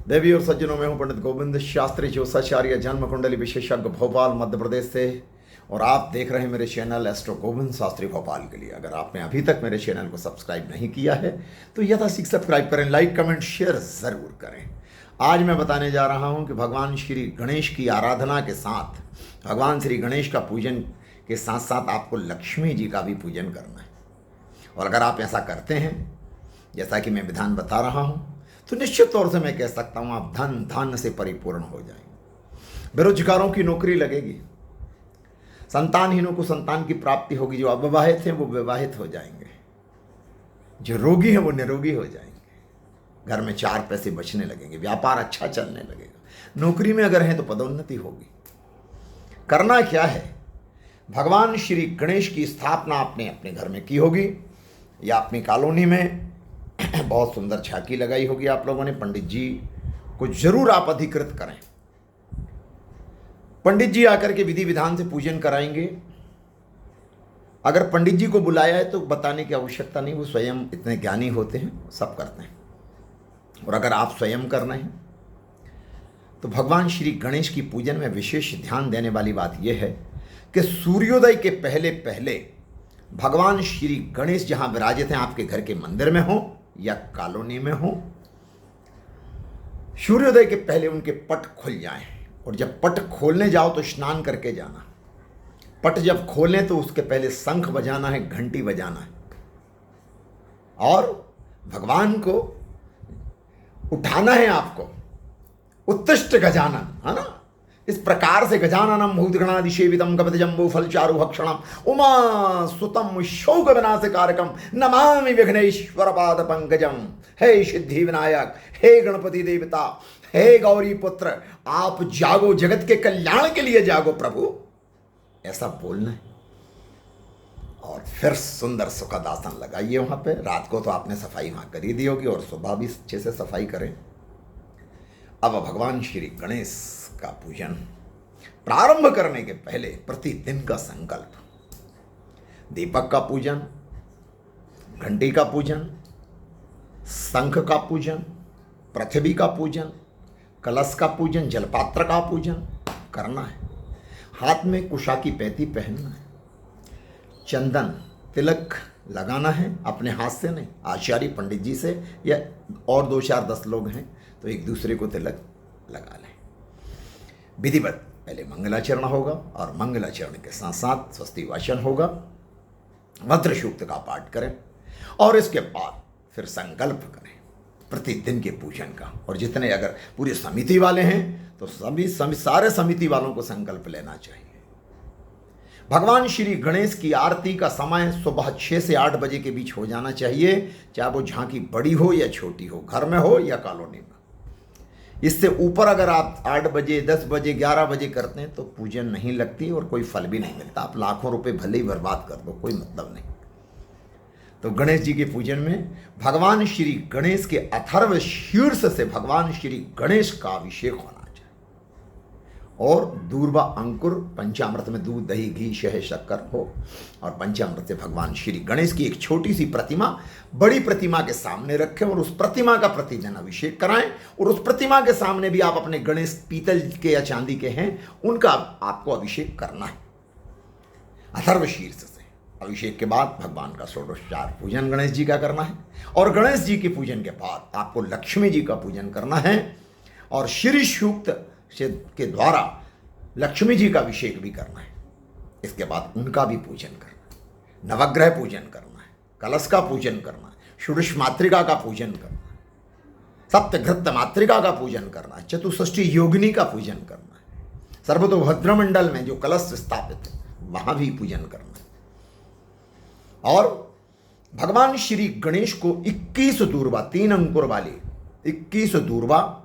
देवी और सज्जनों में हूं पंडित गोविंद शास्त्री ज्योतिषाचार्य, जन्म कुंडली विशेषज्ञ, भोपाल मध्य प्रदेश से। और आप देख रहे हैं मेरे चैनल एस्ट्रो गोविंद शास्त्री भोपाल के लिए। अगर आपने अभी तक मेरे चैनल को सब्सक्राइब नहीं किया है तो यथाशीघ्र सब्सक्राइब करें, लाइक कमेंट शेयर ज़रूर करें। आज मैं बताने जा रहा हूं कि भगवान श्री गणेश की आराधना के साथ, भगवान श्री गणेश का पूजन के साथ साथ आपको लक्ष्मी जी का भी पूजन करना है। और अगर आप ऐसा करते हैं जैसा कि मैं विधान बता रहा हूं, तो निश्चित तौर से मैं कह सकता हूं आप धन धान्य से परिपूर्ण हो जाएंगे। बेरोजगारों की नौकरी लगेगी, संतानहीनों को संतान की प्राप्ति होगी, जो अविवाहित हैं वो विवाहित हो जाएंगे, जो रोगी हैं वो निरोगी हो जाएंगे, घर में चार पैसे बचने लगेंगे, व्यापार अच्छा चलने लगेगा, नौकरी में अगर हैं तो पदोन्नति होगी। करना क्या है, भगवान श्री गणेश की स्थापना आपने अपने घर में की होगी या अपनी कॉलोनी में बहुत सुंदर झांकी लगाई होगी आप लोगों ने। पंडित जी को जरूर आप अधिकृत करें। पंडित जी आकर के विधि विधान से पूजन कराएंगे। अगर पंडित जी को बुलाया है तो बताने की आवश्यकता नहीं, वो स्वयं इतने ज्ञानी होते हैं, सब करते हैं। और अगर आप स्वयं करना है तो भगवान श्री गणेश की पूजन में विशेष ध्यान देने वाली बात यह है कि सूर्योदय के पहले पहले भगवान श्री गणेश जहां विराजित हैं, आपके घर के मंदिर में हो या कॉलोनी में हो, सूर्योदय के पहले उनके पट खुल जाएं। और जब पट खोलने जाओ तो स्नान करके जाना। पट जब खोलें तो उसके पहले शंख बजाना है, घंटी बजाना है, और भगवान को उठाना है आपको। उत्तिष्ठ गजानन, है ना। इस प्रकार से गजाननम भूतगणादिसेवितम कपितजम्बू फलचारु भक्षणम उमा सुतम शोक विनाशकारकम नमामि विघ्नेश्वर पाद पंकजम। हे सिद्धि विनायक, हे गणपति देवता, हे गौरी पुत्र, आप जागो, जगत के कल्याण के लिए जागो प्रभु, ऐसा बोलना है। और फिर सुंदर सुखद आसन लगाइए वहां पे। रात को तो आपने सफाई वहां कर ही दी होगी और सुबह भी अच्छे से सफाई करें। अब भगवान श्री गणेश का पूजन प्रारंभ करने के पहले प्रतिदिन का संकल्प, दीपक का पूजन, घंटी का पूजन, शंख का पूजन, पृथ्वी का पूजन, कलश का पूजन, जलपात्र का पूजन करना है। हाथ में कुशा की पैती पहनना है, चंदन तिलक लगाना है, अपने हाथ से नहीं, आचार्य पंडित जी से, या और 2-4-10 लोग हैं तो एक दूसरे को तिलक लगा लें। विधिवत पहले मंगलाचरण होगा और मंगलाचरण के साथ साथ स्वस्ति वाचन होगा, मंत्र सूक्त का पाठ करें और इसके बाद फिर संकल्प करें प्रतिदिन के पूजन का। और जितने अगर पूरी समिति वाले हैं तो सारे समिति वालों को संकल्प लेना चाहिए। भगवान श्री गणेश की आरती का समय सुबह 6 से 8 बजे के बीच हो जाना चाहिए, चाहे वो झांकी बड़ी हो या छोटी हो, घर में हो या कॉलोनी में। इससे ऊपर अगर आप 8 बजे, 10 बजे, 11 बजे करते हैं तो पूजन नहीं लगती और कोई फल भी नहीं मिलता। आप लाखों रुपए भले ही बर्बाद कर दो, कोई मतलब नहीं। तो गणेश जी के पूजन में भगवान श्री गणेश के अथर्व शीर्ष से भगवान श्री गणेश का अभिषेक होना चाहिए। और दूर्वा अंकुर, पंचामृत में दूध दही घी शहद शक्कर हो, और पंचामृत से भगवान श्री गणेश की एक छोटी सी प्रतिमा बड़ी प्रतिमा के सामने रखें और उस प्रतिमा का प्रतिदिन अभिषेक कराएं। और उस प्रतिमा के सामने भी आप अपने गणेश पीतल के या चांदी के हैं, उनका आपको अभिषेक करना है अथर्व शीर्ष से। अभिषेक के बाद भगवान का षोडशोपचार पूजन गणेश जी का करना है। और गणेश जी के पूजन के बाद आपको लक्ष्मी जी का पूजन करना है और श्री सूक्त के द्वारा लक्ष्मी जी का अभिषेक भी करना है। इसके बाद उनका भी पूजन करना है, नवग्रह पूजन करना है, कलश का पूजन करना है, षोडश मातृका का पूजन करना है, सप्तघृत मातृका का पूजन करना है, चतुष्षष्ठी योगिनी का पूजन करना है, सर्वतोभद्र मंडल में जो कलश स्थापित है वहां भी पूजन करना है। और भगवान श्री गणेश को 21 दूर्वा, 3 अंकुर वाली 21 दूर्वा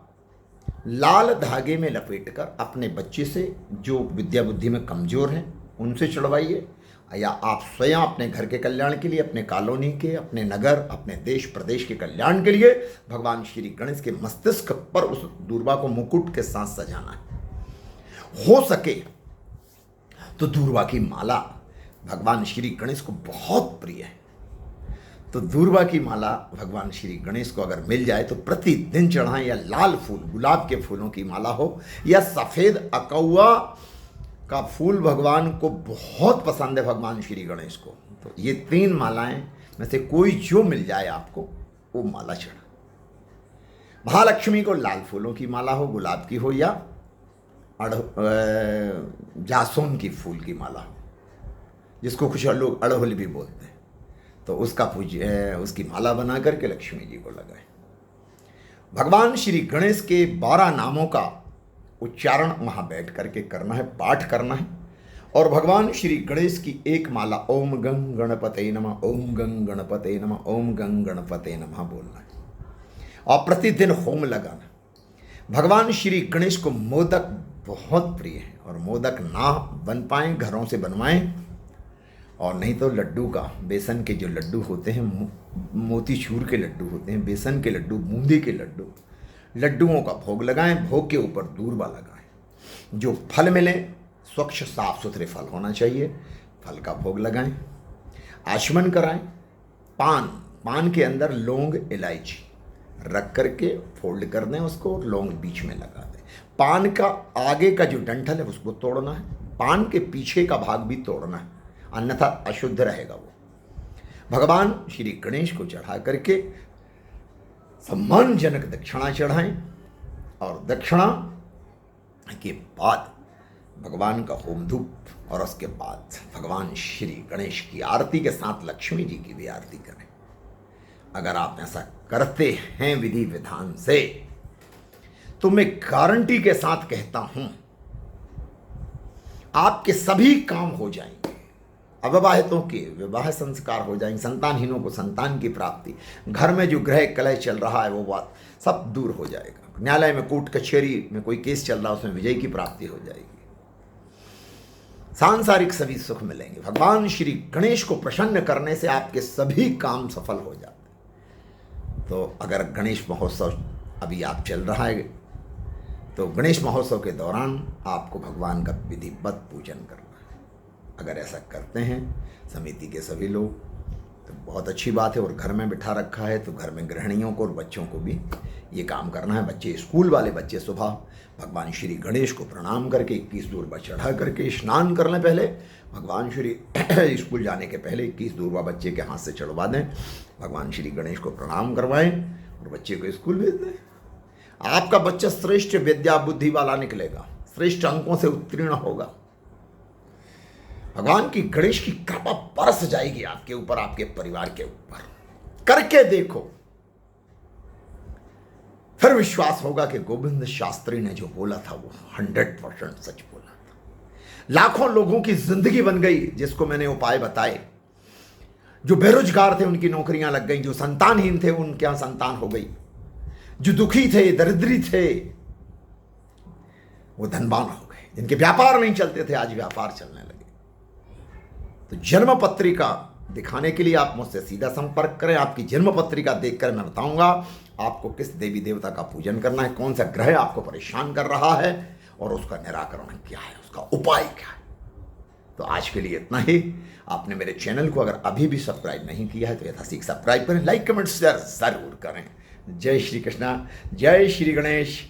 लाल धागे में लपेटकर अपने बच्चे से, जो विद्या बुद्धि में कमजोर हैं, उनसे चढ़वाइए, या आप स्वयं अपने घर के कल्याण के लिए, अपने कॉलोनी के, अपने नगर, अपने देश प्रदेश के कल्याण के लिए भगवान श्री गणेश के मस्तिष्क पर उस दूर्वा को मुकुट के साथ सजाना है। हो सके तो दूर्वा की माला भगवान श्री गणेश को बहुत प्रिय है, तो दूर्वा की माला भगवान श्री गणेश को अगर मिल जाए तो प्रतिदिन चढ़ाएं, या लाल फूल गुलाब के फूलों की माला हो, या सफ़ेद अकौआ का फूल भगवान को बहुत पसंद है, भगवान श्री गणेश को। तो ये 3 मालाएं में से कोई जो मिल जाए आपको वो माला चढ़ा। महालक्ष्मी को लाल फूलों की माला हो, गुलाब की हो, या जासून की फूल की माला हो, जिसको कुछ लोग अड़हुल भी बोलते हैं, तो उसकी माला बना करके लक्ष्मी जी को लगाएं। भगवान श्री गणेश के 12 नामों का उच्चारण वहाँ बैठ करके करना है, पाठ करना है। और भगवान श्री गणेश की एक माला ओम गं गणपते नमः, ओम गं गणपते नमः, ओम गं गणपते नमः बोलना है, और प्रतिदिन होम लगाना। भगवान श्री गणेश को मोदक बहुत प्रिय है, और मोदक ना बन पाएँ घरों से बनवाएं, और नहीं तो लड्डू का, बेसन के जो लड्डू होते हैं, मोतीचूर के लड्डू होते हैं, बेसन के लड्डू, बूंदी के लड्डू, लड्डुओं का भोग लगाएं। भोग के ऊपर दूर्वा लगाएं। जो फल मिले स्वच्छ साफ सुथरे फल होना चाहिए, फल का भोग लगाएं। आचमन कराएं। पान के अंदर लौंग इलायची रख करके फोल्ड कर दें उसको, और लौंग बीच में लगा दें। पान का आगे का जो डंठल है उसको तोड़ना है, पान के पीछे का भाग भी तोड़ना है, अन्यथा अशुद्ध रहेगा वो। भगवान श्री गणेश को चढ़ा करके सम्मानजनक दक्षिणा चढ़ाएं, और दक्षिणा के बाद भगवान का होम धूप, और उसके बाद भगवान श्री गणेश की आरती के साथ लक्ष्मी जी की भी आरती करें। अगर आप ऐसा करते हैं विधि विधान से, तो मैं गारंटी के साथ कहता हूं आपके सभी काम हो जाएंगे। अविवाहितों के विवाह संस्कार हो जाएंगे, संतानहीनों को संतान की प्राप्ति, घर में जो ग्रह कलह चल रहा है वो बात सब दूर हो जाएगा। न्यायालय में, कोर्ट कचहरी में कोई केस चल रहा है उसमें विजय की प्राप्ति हो जाएगी। सांसारिक सभी सुख मिलेंगे। भगवान श्री गणेश को प्रसन्न करने से आपके सभी काम सफल हो जाते हैं। तो अगर गणेश महोत्सव अभी आप चल रहा है, तो गणेश महोत्सव के दौरान आपको भगवान का विधिवत पूजन करना है। अगर ऐसा करते हैं समिति के सभी लोग तो बहुत अच्छी बात है। और घर में बिठा रखा है तो घर में गृहिणियों को और बच्चों को भी ये काम करना है। बच्चे, स्कूल वाले बच्चे सुबह भगवान श्री गणेश को प्रणाम करके 21 दूर्वा चढ़ा करके स्नान कर लें। पहले भगवान श्री स्कूल जाने के पहले 21 दूर्वा बच्चे के हाथ से चढ़वा दें, भगवान श्री गणेश को प्रणाम करवाएं और बच्चे को स्कूल भेज दें। आपका बच्चा श्रेष्ठ विद्या बुद्धि वाला निकलेगा, श्रेष्ठ अंकों से उत्तीर्ण होगा। भगवान की गणेश की कृपा बरस जाएगी आपके ऊपर, आपके परिवार के ऊपर। करके देखो, फिर विश्वास होगा कि गोविंद शास्त्री ने जो बोला था वो 100% सच बोला था। लाखों लोगों की जिंदगी बन गई जिसको मैंने उपाय बताए। जो बेरोजगार थे उनकी नौकरियां लग गई, जो संतानहीन थे उनके यहां संतान हो गई, जो दुखी थे, दरिद्री थे, वो धनवान हो गए। जिनके व्यापार नहीं चलते थे आज व्यापार चलने लगे। तो जन्म पत्रिका दिखाने के लिए आप मुझसे सीधा संपर्क करें। आपकी जन्म पत्रिका देखकर मैं बताऊंगा आपको किस देवी देवता का पूजन करना है, कौन सा ग्रह आपको परेशान कर रहा है और उसका निराकरण क्या है, उसका उपाय क्या है। तो आज के लिए इतना ही। आपने मेरे चैनल को अगर अभी भी सब्सक्राइब नहीं किया है तो यथाशीघ्र सब्सक्राइब करें, लाइक कमेंट शेयर जरूर करें। जय श्री कृष्णा, जय श्री गणेश।